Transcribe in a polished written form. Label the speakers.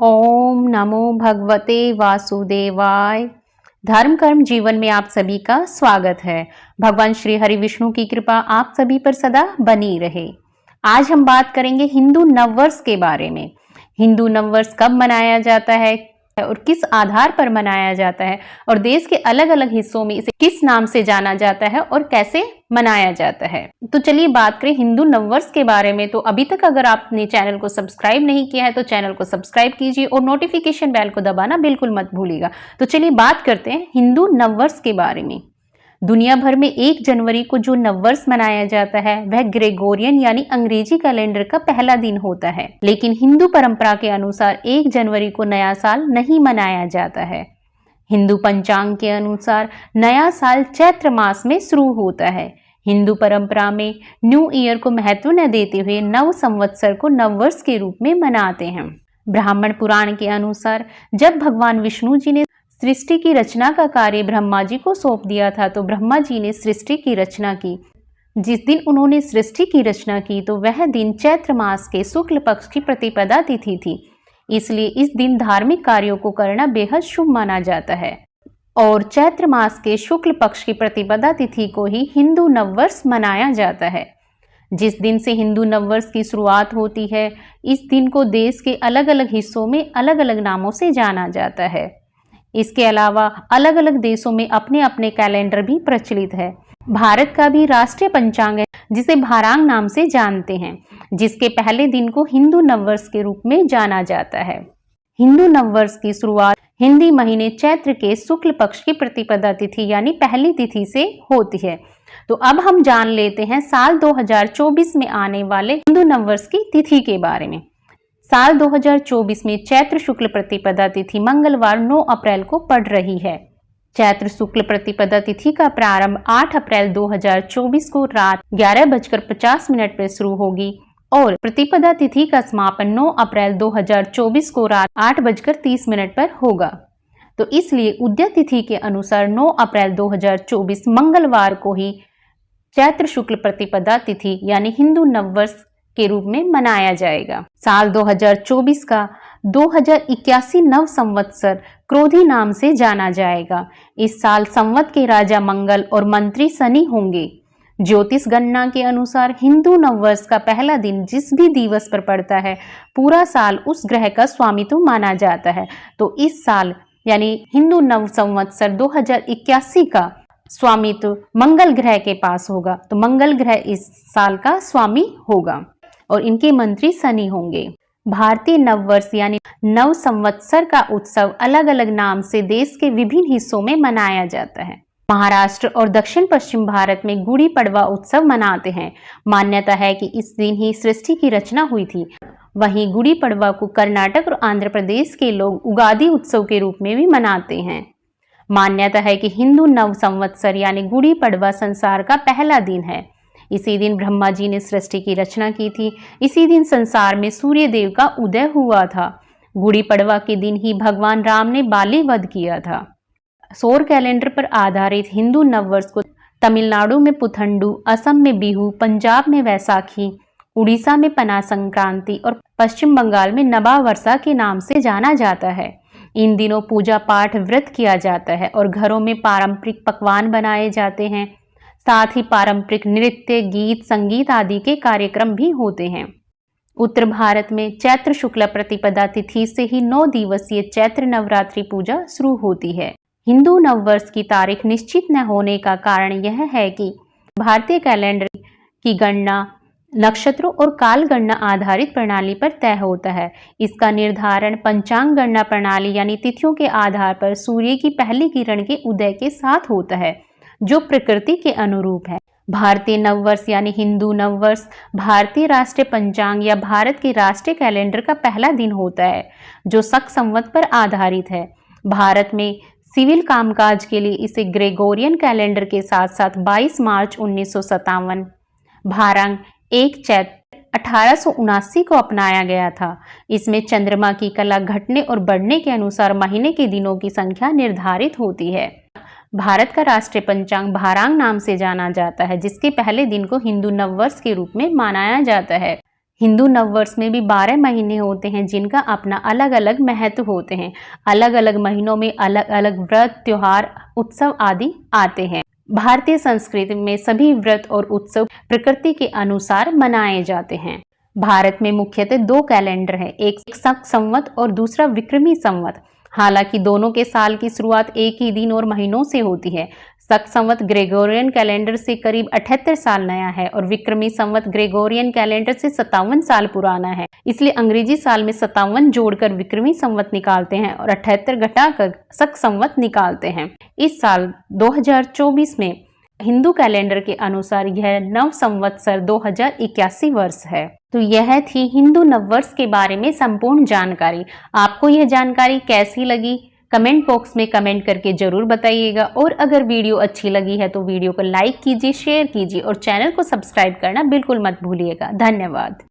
Speaker 1: ओम नमो भगवते वासुदेवाय। धर्म कर्म जीवन में आप सभी का स्वागत है। भगवान श्री हरि विष्णु की कृपा आप सभी पर सदा बनी रहे। आज हम बात करेंगे हिंदू नववर्ष के बारे में। हिंदू नववर्ष कब मनाया जाता है और किस आधार पर मनाया जाता है और देश के अलग अलग हिस्सों में इसे किस नाम से जाना जाता है और कैसे मनाया जाता है। तो चलिए बात करें हिंदू नववर्ष के बारे में। तो अभी तक अगर आपने चैनल को सब्सक्राइब नहीं किया है तो चैनल को सब्सक्राइब कीजिए और नोटिफिकेशन बेल को दबाना बिल्कुल मत भूलिएगा। तो चलिए बात करते हैं हिंदू नववर्ष के बारे में। दुनिया भर में 1 जनवरी को जो नववर्ष मनाया जाता है वह ग्रेगोरियन यानी अंग्रेजी कैलेंडर का पहला दिन होता है, लेकिन हिंदू परंपरा के अनुसार 1 जनवरी को नया साल नहीं मनाया जाता है। हिंदू पंचांग के अनुसार नया साल चैत्र मास में शुरू होता है। हिंदू परंपरा में न्यू ईयर को महत्व न देते हुए नव संवत्सर को नववर्ष के रूप में मनाते हैं। ब्राह्मण पुराण के अनुसार जब भगवान विष्णु जी ने सृष्टि की रचना का कार्य ब्रह्मा जी को सौंप दिया था तो ब्रह्मा जी ने सृष्टि की रचना की। जिस दिन उन्होंने सृष्टि की रचना की तो वह दिन चैत्र मास के शुक्ल पक्ष की प्रतिपदा तिथि थी, इसलिए इस दिन धार्मिक कार्यों को करना बेहद शुभ माना जाता है और चैत्र मास के शुक्ल पक्ष की प्रतिपदा तिथि को ही हिंदू नववर्ष मनाया जाता है। जिस दिन से हिंदू नववर्ष की शुरुआत होती है, इस दिन को देश के अलग अलग हिस्सों में अलग अलग नामों से जाना जाता है। इसके अलावा अलग अलग देशों में अपने अपने कैलेंडर भी प्रचलित है। भारत का भी राष्ट्रीय पंचांग है जिसे भारांग नाम से जानते हैं, जिसके पहले दिन को हिंदू नववर्ष के रूप में जाना जाता है। हिंदू नववर्ष की शुरुआत हिंदी महीने चैत्र के शुक्ल पक्ष की प्रतिपदा तिथि यानी पहली तिथि से होती है। तो अब हम जान लेते हैं साल 2024 में आने वाले हिंदू नववर्ष की तिथि के बारे में। साल 2024 में चैत्र शुक्ल प्रतिपदा तिथि मंगलवार 9 अप्रैल को पड़ रही है। चैत्र शुक्ल प्रतिपदा तिथि का प्रारंभ 8 अप्रैल 2024 को रात 11:50 पर शुरू होगी और प्रतिपदा तिथि का समापन 9 अप्रैल 2024 को रात 8:30 पर होगा। तो इसलिए उदय तिथि के अनुसार 9 अप्रैल 2024 मंगलवार को ही चैत्र शुक्ल प्रतिपदा तिथि यानी हिंदू नववर्ष के रूप में मनाया जाएगा। साल 2024 का 2081 नव संवत्सर क्रोधी नाम से जाना जाएगा। इस साल संवत के राजा मंगल और मंत्री शनि होंगे। ज्योतिष गणना के अनुसार हिंदू नववर्ष का पहला दिन जिस भी दिवस पर पड़ता है पूरा साल उस ग्रह का स्वामित्व माना जाता है। तो इस साल यानी हिंदू नव संवत्सर 2081 का स्वामित्व मंगल ग्रह के पास होगा। तो मंगल ग्रह इस साल का स्वामी होगा और इनके मंत्री शनि होंगे। भारतीय नववर्ष यानी नव संवत्सर का उत्सव अलग अलग नाम से देश के विभिन्न हिस्सों में मनाया जाता है। महाराष्ट्र और दक्षिण पश्चिम भारत में गुड़ी पड़वा उत्सव मनाते हैं। मान्यता है कि इस दिन ही सृष्टि की रचना हुई थी। वहीं गुड़ी पड़वा को कर्नाटक और आंध्र प्रदेश के लोग उगादि उत्सव के रूप में भी मनाते हैं। मान्यता है कि हिंदू नव संवत्सर यानी गुड़ी पड़वा संसार का पहला दिन है। इसी दिन ब्रह्मा जी ने सृष्टि की रचना की थी। इसी दिन संसार में सूर्य देव का उदय हुआ था। गुड़ी पड़वा के दिन ही भगवान राम ने बाली वध किया था। सौर कैलेंडर पर आधारित हिंदू नववर्ष को तमिलनाडु में पुथंडू, असम में बिहू, पंजाब में वैसाखी, उड़ीसा में पना संक्रांति और पश्चिम बंगाल में नबा वर्षा के नाम से जाना जाता है। इन दिनों पूजा पाठ व्रत किया जाता है और घरों में पारंपरिक पकवान बनाए जाते हैं। साथ ही पारंपरिक नृत्य, गीत, संगीत आदि के कार्यक्रम भी होते हैं। उत्तर भारत में चैत्र शुक्ला प्रतिपदा तिथि से ही 9 दिवसीय चैत्र नवरात्रि पूजा शुरू होती है। हिंदू नववर्ष की तारीख निश्चित न होने का कारण यह है कि भारतीय कैलेंडर की गणना नक्षत्रों और काल गणना आधारित प्रणाली पर तय होता है। इसका निर्धारण पंचांग गणना प्रणाली यानी तिथियों के आधार पर सूर्य की पहली किरण के उदय के साथ होता है, जो प्रकृति के अनुरूप है। भारतीय नववर्ष यानी हिंदू नववर्ष भारतीय राष्ट्रीय पंचांग या भारत के राष्ट्रीय कैलेंडर का पहला दिन होता है, जो शक संवत पर आधारित है। भारत में सिविल कामकाज के लिए इसे ग्रेगोरियन कैलेंडर के साथ साथ 22 मार्च 1957 भारांग 1 चैत्र 1879 को अपनाया गया था। इसमें चंद्रमा की कला घटने और बढ़ने के अनुसार महीने के दिनों की संख्या निर्धारित होती है। भारत का राष्ट्रीय पंचांग भारांग नाम से जाना जाता है, जिसके पहले दिन को हिंदू नववर्ष के रूप में मनाया जाता है। हिंदू नववर्ष में भी 12 महीने होते हैं जिनका अपना अलग अलग महत्व होते हैं। अलग अलग महीनों में अलग अलग व्रत, त्योहार, उत्सव आदि आते हैं। भारतीय संस्कृति में सभी व्रत और उत्सव प्रकृति के अनुसार मनाए जाते हैं। भारत में मुख्यतः 2 कैलेंडर है, एक शक संवत और दूसरा विक्रमी संवत। हालांकि दोनों के साल की शुरुआत एक ही दिन और महीनों से होती है। शक संवत ग्रेगोरियन कैलेंडर से करीब 78 साल नया है और विक्रमी संवत ग्रेगोरियन कैलेंडर से 57 साल पुराना है। इसलिए अंग्रेजी साल में 57 जोड़कर विक्रमी संवत निकालते हैं और 78 घटाकर शक संवत निकालते हैं। इस साल 2024 में हिंदू कैलेंडर के अनुसार यह नव संवत्सर 2081 वर्ष है। तो यह थी हिंदू नववर्ष के बारे में संपूर्ण जानकारी। आपको यह जानकारी कैसी लगी कमेंट बॉक्स में कमेंट करके जरूर बताइएगा। और अगर वीडियो अच्छी लगी है तो वीडियो को लाइक कीजिए, शेयर कीजिए और चैनल को सब्सक्राइब करना बिल्कुल मत भूलिएगा। धन्यवाद।